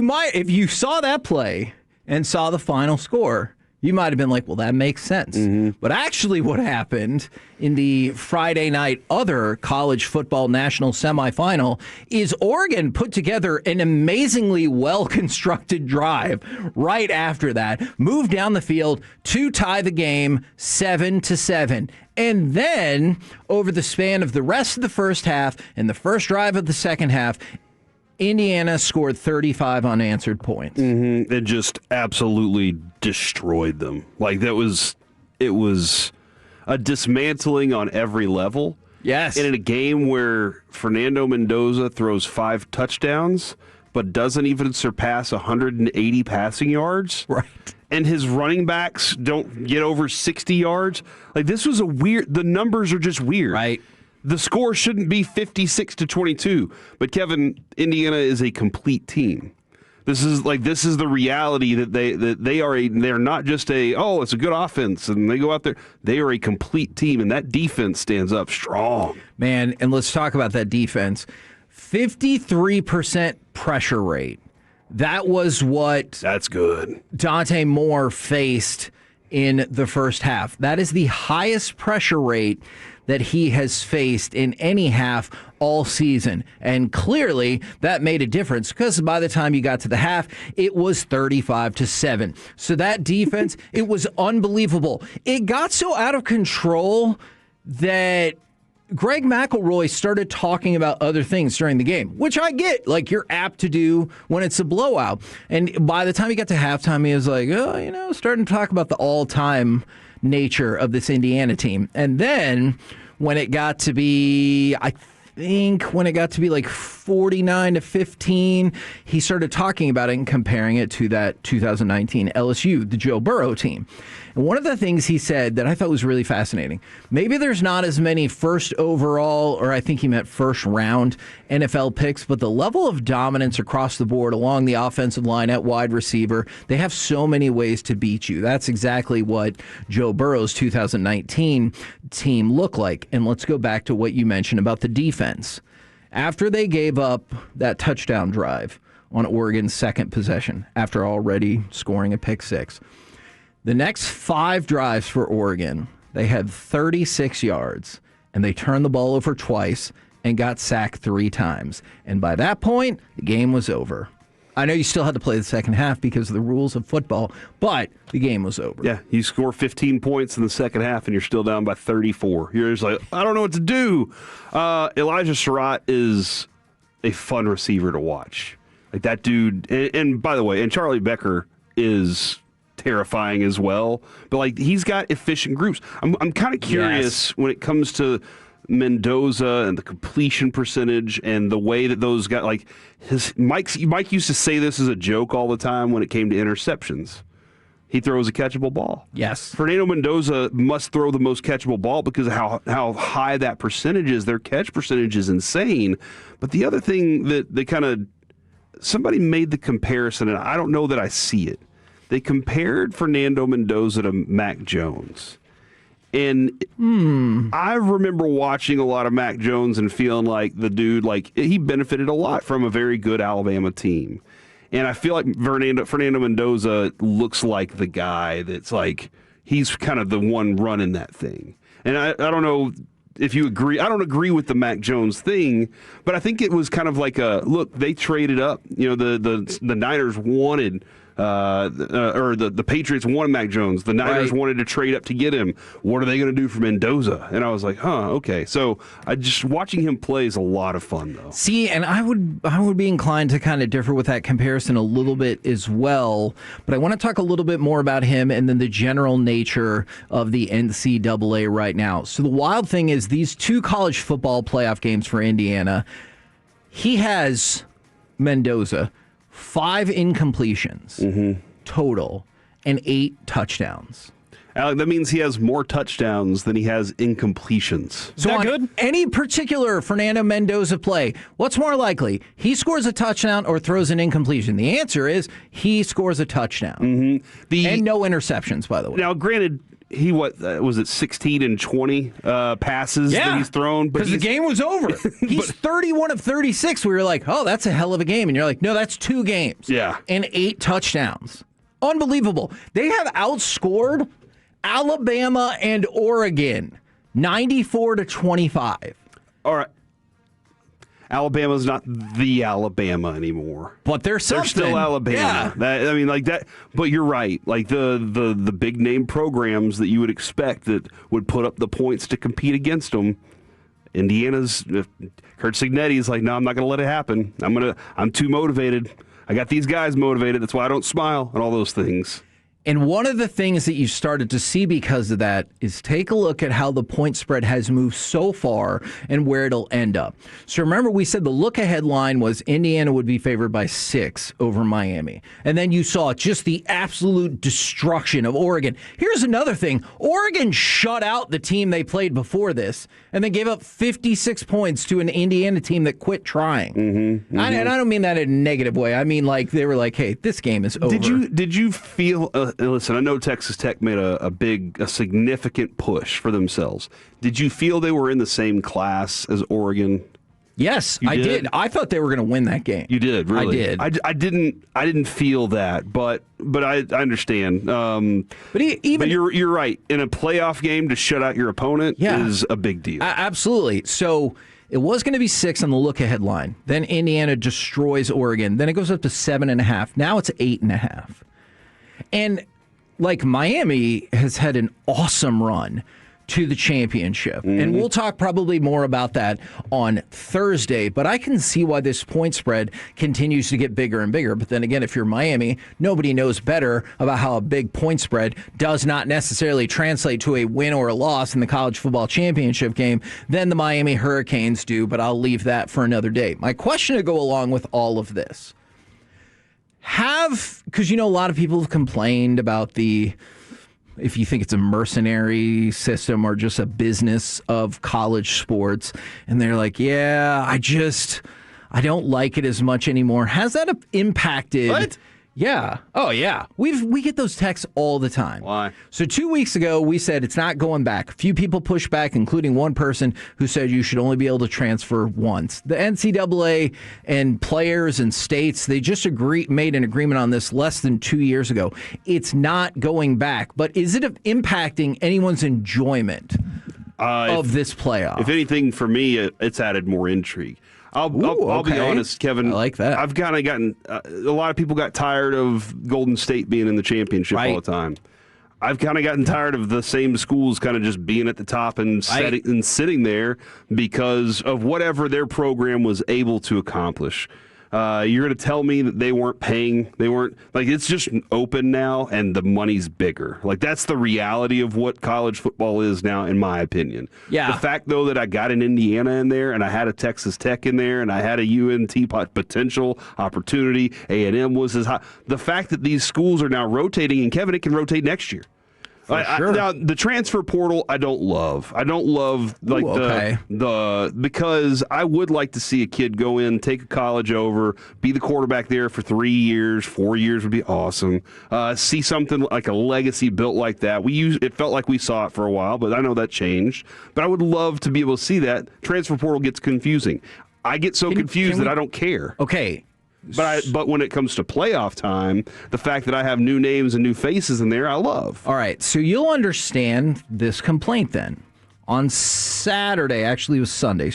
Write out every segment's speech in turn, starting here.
if you saw that play and saw the final score, you might have been like, well, that makes sense. But actually what happened in the Friday night other college football national semifinal is Oregon put together an amazingly well-constructed drive right after that, moved down the field to tie the game 7-7. And then over the span of the rest of the first half and the first drive of the second half, Indiana scored 35 unanswered points. It just absolutely destroyed them. Like, it was a dismantling on every level. Yes. And in a game where Fernando Mendoza throws 5 touchdowns, but doesn't even surpass 180 passing yards. Right. And his running backs don't get over 60 yards. Like, this was the numbers are just weird. Right. The score shouldn't be 56-22, but Kevin, Indiana is a complete team. This is the reality that they're not just it's a good offense and they go out there. They are a complete team, and that defense stands up strong. Man, and let's talk about that defense. 53% pressure rate. That was what That's good. Dante Moore faced in the first half. That is the highest pressure rate that he has faced in any half all season. And clearly that made a difference because by the time you got to the half, it was 35-7. So that defense, it was unbelievable. It got so out of control that Greg McElroy started talking about other things during the game, which I get, like you're apt to do when it's a blowout. And by the time he got to halftime, he was like, starting to talk about the all-time nature of this Indiana team. And then when it got to be, like 49-15, he started talking about it and comparing it to that 2019 LSU, the Joe Burrow team. And one of the things he said that I thought was really fascinating, maybe there's not as many first overall, or I think he meant first round NFL picks, but the level of dominance across the board along the offensive line at wide receiver, they have so many ways to beat you. That's exactly what Joe Burrow's 2019 team looked like. And let's go back to what you mentioned about the defense. After they gave up that touchdown drive on Oregon's second possession, after already scoring a pick six, the next 5 drives for Oregon, they had 36 yards, and they turned the ball over twice and got sacked 3 times. And by that point, the game was over. I know you still had to play the second half because of the rules of football, but the game was over. Yeah, you score 15 points in the second half, and you're still down by 34. You're just like, I don't know what to do. Elijah Surratt is a fun receiver to watch. Like that dude, and by the way, and Charlie Becker is terrifying as well. But like he's got efficient groups. I'm kind of curious when it comes to Mendoza and the completion percentage and the way that those guys, like Mike used to say this as a joke all the time when it came to interceptions. He throws a catchable ball. Yes. Fernando Mendoza must throw the most catchable ball because of how high that percentage is. Their catch percentage is insane. But the other thing that they somebody made the comparison, and I don't know that I see it. They compared Fernando Mendoza to Mac Jones. And I remember watching a lot of Mac Jones and feeling like the dude, like he benefited a lot from a very good Alabama team. And I feel like Fernando Mendoza looks like the guy that's like, he's kind of the one running that thing. And I don't know if you agree. I don't agree with the Mac Jones thing, but I think it was kind of like look, they traded up. You know, the Niners wanted the Patriots wanted Mac Jones. The Niners wanted to trade up to get him. What are they going to do for Mendoza? And I was like, okay. So just watching him play is a lot of fun, though. See, and I would be inclined to kind of differ with that comparison a little bit as well. But I want to talk a little bit more about him and then the general nature of the NCAA right now. So the wild thing is these 2 college football playoff games for Indiana, he has Mendoza 5 incompletions total and 8 touchdowns. Alec, that means he has more touchdowns than he has incompletions. So on good? Any particular Fernando Mendoza play, what's more likely? He scores a touchdown or throws an incompletion? The answer is he scores a touchdown. Mm-hmm. And no interceptions, by the way. Now, granted, he was it 16 and 20 passes that he's thrown? Because the game was over. He's 31 of 36. We were like, oh, that's a hell of a game. And you're like, no, that's 2 games. Yeah. And 8 touchdowns. Unbelievable. They have outscored Alabama and Oregon 94-25. All right. Alabama's not the Alabama anymore. But they're something. They're still Alabama. Yeah. But you're right. Like the big name programs that you would expect that would put up the points to compete against them. Indiana's Kurt Cignetti's like, no, I'm not going to let it happen. I'm too motivated. I got these guys motivated. That's why I don't smile and all those things. And one of the things that you started to see because of that is take a look at how the point spread has moved so far and where it'll end up. So remember, we said the look-ahead line was Indiana would be favored by 6 over Miami. And then you saw just the absolute destruction of Oregon. Here's another thing. Oregon shut out the team they played before this and then gave up 56 points to an Indiana team that quit trying. Mm-hmm. And I don't mean that in a negative way. I mean, like, they were like, hey, this game is over. Did you feel... listen, I know Texas Tech made a significant push for themselves. Did you feel they were in the same class as Oregon? Yes, I did. I thought they were going to win that game. You did, really? I did. I didn't feel that, but I understand. But you're right. In a playoff game, to shut out your opponent is a big deal. Absolutely. So it was going to be 6 on the look-ahead line. Then Indiana destroys Oregon. Then it goes up to 7.5. Now it's 8.5. And like Miami has had an awesome run to the championship. Mm-hmm. And we'll talk probably more about that on Thursday. But I can see why this point spread continues to get bigger and bigger. But then again, if you're Miami, nobody knows better about how a big point spread does not necessarily translate to a win or a loss in the college football championship game than the Miami Hurricanes do. But I'll leave that for another day. My question to go along with all of this. Because a lot of people have complained about if you think it's a mercenary system or just a business of college sports, and they're like, yeah, I don't like it as much anymore. Has that impacted? What? Yeah. Oh, yeah. We get those texts all the time. Why? So 2 weeks ago, we said it's not going back. A few people pushed back, including one person who said you should only be able to transfer once. The NCAA and players and states, they just made an agreement on this less than 2 years ago. It's not going back. But is it impacting anyone's enjoyment of this playoff? If anything, for me, it's added more intrigue. I'll be honest, Kevin. I like that. I've kind of gotten a lot of people got tired of Golden State being in the championship all the time. I've kind of gotten tired of the same schools kind of just being at the top and sitting there because of whatever their program was able to accomplish. You're going to tell me that they weren't paying? They weren't, like, it's just open now and the money's bigger. Like, that's the reality of what college football is now, in my opinion. Yeah. The fact, though, that I got an Indiana in there and I had a Texas Tech in there and I had a UNT potential opportunity, A&M was as high. The fact that these schools are now rotating, and Kevin, it can rotate next year. Sure. Now the transfer portal, I don't love. Because I would like to see a kid go in, take a college over, be the quarterback there for 3 years, 4 years would be awesome. See something like a legacy built like that. It felt like we saw it for a while, but I know that changed. But I would love to be able to see that. Transfer portal gets confusing. I get so confused that I don't care. Okay. But when it comes to playoff time, the fact that I have new names and new faces in there, I love. All right, so you'll understand this complaint then. On Saturday, actually it was Sunday,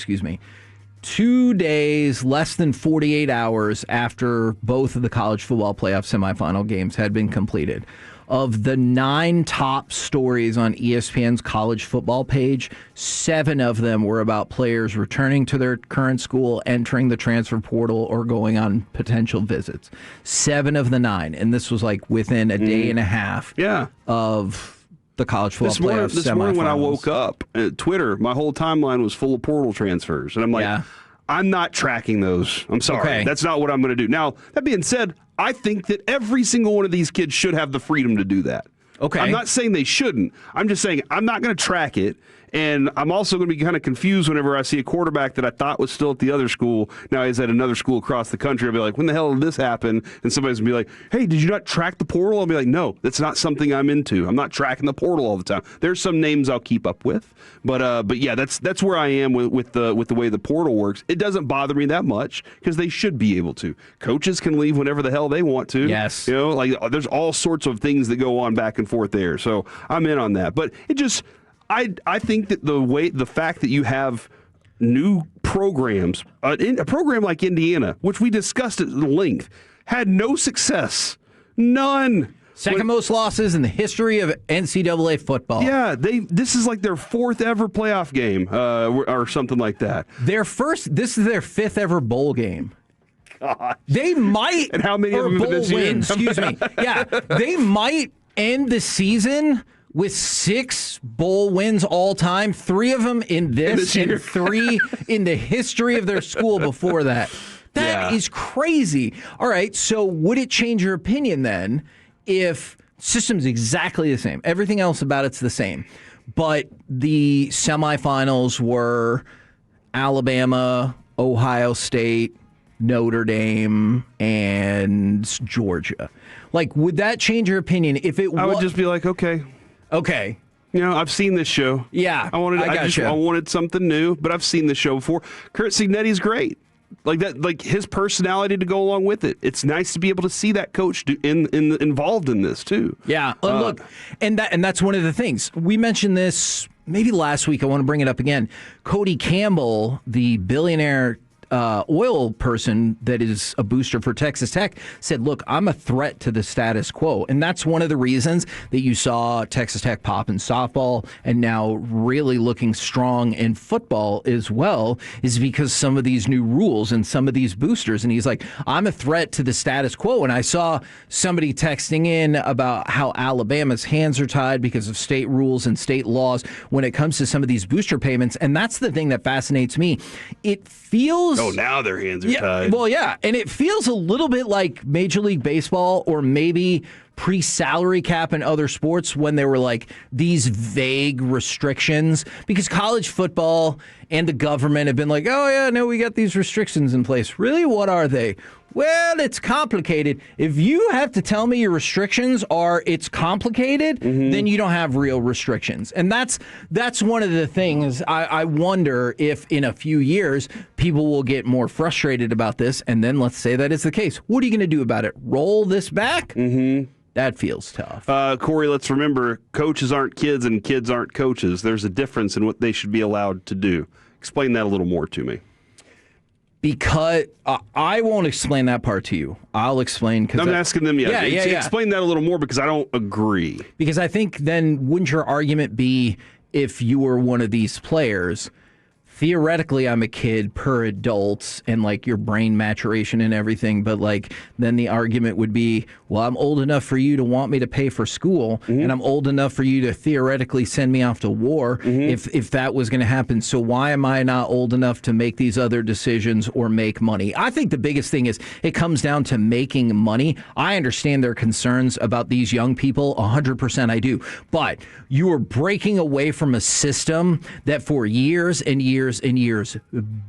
2 days, less than 48 hours after both of the college football playoff semifinal games had been completed. Of the 9 top stories on ESPN's college football page, 7 of them were about players returning to their current school, entering the transfer portal, or going on potential visits. 7 of the 9, and this was like within a day and a half of the college football playoff semifinals. This morning when I woke up, Twitter, my whole timeline was full of portal transfers, and I'm like, I'm not tracking those. I'm sorry. Okay. That's not what I'm going to do. Now, that being said, I think that every single one of these kids should have the freedom to do that. Okay. I'm not saying they shouldn't. I'm just saying I'm not going to track it. And I'm also going to be kind of confused whenever I see a quarterback that I thought was still at the other school. Now he's at another school across the country. I'll be like, when the hell did this happen? And somebody's going to be like, hey, did you not track the portal? I'll be like, no, that's not something I'm into. I'm not tracking the portal all the time. There's some names I'll keep up with. But yeah, that's where I am with the way the portal works. It doesn't bother me that much because they should be able to. Coaches can leave whenever the hell they want to. Yes. You know, like there's all sorts of things that go on back and forth there. So I'm in on that. But it just... I think that the fact that you have new programs, a program like Indiana, which we discussed at length, had no success, none. Second most losses in the history of NCAA football. Yeah, this is like their fourth ever playoff game or something like that. This is their fifth ever bowl game. God. They might, and how many of them bowl this year? wins? Excuse me. Yeah, they might end the season with 6 bowl wins all time, 3 of them in this and 3 in the history of their school before that. That is crazy. All right, so would it change your opinion then if system's exactly the same? Everything else about it's the same. But the semifinals were Alabama, Ohio State, Notre Dame, and Georgia. Like, would that change your opinion if it was? I would just be like, okay. Okay. You know, I've seen this show. Yeah, I wanted something new, but I've seen this show before. Kurt Cignetti's great. Like that, like his personality to go along with it. It's nice to be able to see that coach involved in this too. Yeah, look, and that's one of the things we mentioned this maybe last week. I want to bring it up again. Cody Campbell, the billionaire oil person that is a booster for Texas Tech, said, look, I'm a threat to the status quo. And that's one of the reasons that you saw Texas Tech pop in softball and now really looking strong in football as well, is because some of these new rules and some of these boosters. And he's like, I'm a threat to the status quo. And I saw somebody texting in about how Alabama's hands are tied because of state rules and state laws when it comes to some of these booster payments. And that's the thing that fascinates me. It feels... Oh, now their hands are tied. Well, yeah. And it feels a little bit like Major League Baseball or maybe pre-salary cap in other sports when there were like these vague restrictions, because college football and the government have been like, oh, yeah, no, we got these restrictions in place. Really? What are they? Well, it's complicated. If you have to tell me your restrictions are it's complicated, then you don't have real restrictions. And that's one of the things I wonder if in a few years people will get more frustrated about this. And then let's say that is the case. What are you going to do about it? Roll this back? That feels tough. Corey, let's remember, coaches aren't kids and kids aren't coaches. There's a difference in what they should be allowed to do. Explain that a little more to me. Because I won't explain that part to you. I'll explain. I'm asking them, Yeah. Explain that a little more because I don't agree. Because I think then wouldn't your argument be if you were one of these players, theoretically I'm a kid per adults and like your brain maturation and everything, but like then the argument would be, well, I'm old enough for you to want me to pay for school and I'm old enough for you to theoretically send me off to war if that was going to happen. So why am I not old enough to make these other decisions or make money? I think the biggest thing is it comes down to making money. I understand their concerns about these young people, 100% I do, but you are breaking away from a system that for years and years and years,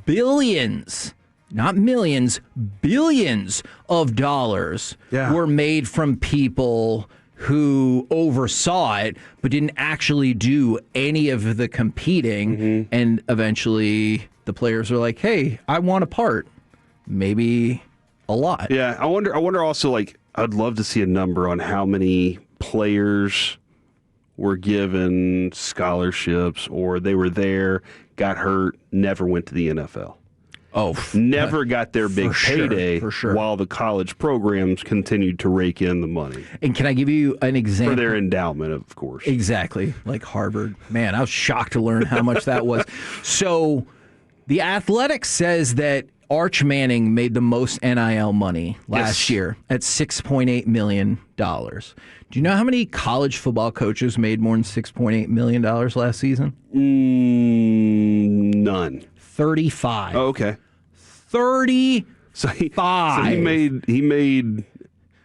billions, not millions, billions of dollars were made from people who oversaw it but didn't actually do any of the competing. And eventually the players are like, hey, I want a part. Maybe a lot. Yeah, I wonder also, like, I'd love to see a number on how many players were given scholarships or they were there, got hurt, never went to the NFL. Never got their big payday while the college programs continued to rake in the money. And can I give you an example? For their endowment, of course. Exactly. Like Harvard. Man, I was shocked to learn how much that was. So The Athletic says that Arch Manning made the most NIL money last year at $6.8 million. Do you know how many college football coaches made more than $6.8 million last season? None. 35. Oh, okay. 35. So he made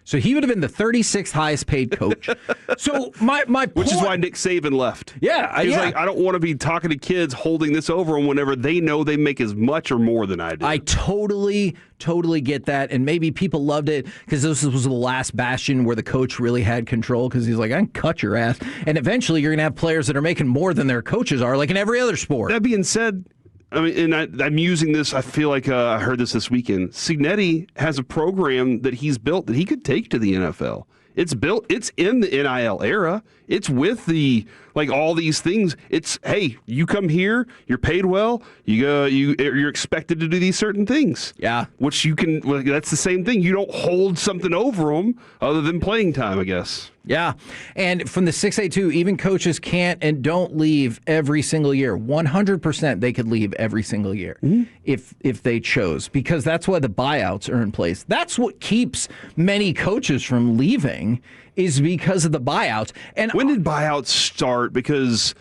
So he would have been the 36th highest paid coach. So my point, which is why Nick Saban left. Yeah, He's yeah. like, I don't want to be talking to kids holding this over them whenever they know they make as much or more than I do. I totally get that. And maybe people loved it because this was the last bastion where the coach really had control because he's like, I can cut your ass. And eventually you're going to have players that are making more than their coaches are, like in every other sport. That being said, I mean, and I'm using this, I feel like I heard this weekend. Cignetti has a program that he's built that he could take to the NFL. It's built, it's in the NIL era. It's with the, like, all these things. It's, hey, you come here, you're paid well, you're expected to do these certain things. Yeah. Which you can, well, that's the same thing. You don't hold something over them other than playing time, I guess. Yeah. And from the 6A2, even coaches can't and don't leave every single year. 100% they could leave every single year if they chose, because that's why the buyouts are in place. That's what keeps many coaches from leaving, is because of the buyouts. And when did buyouts start? Because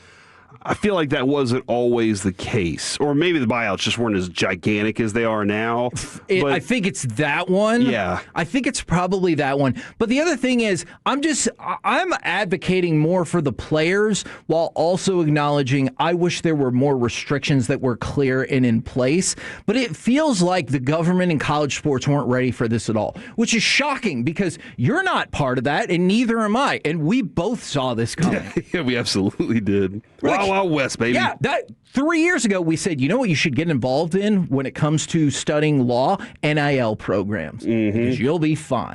I feel like that wasn't always the case. Or maybe the buyouts just weren't as gigantic as they are now. I think it's that one. Yeah. I think it's probably that one. But the other thing is, I'm advocating more for the players while also acknowledging I wish there were more restrictions that were clear and in place. But it feels like the government and college sports weren't ready for this at all, which is shocking because you're not part of that and neither am I. And we both saw this coming. Yeah, we absolutely did. Wild West, baby. Yeah, 3 years ago, we said, you know what you should get involved in when it comes to studying law? NIL programs. Because you'll be fine.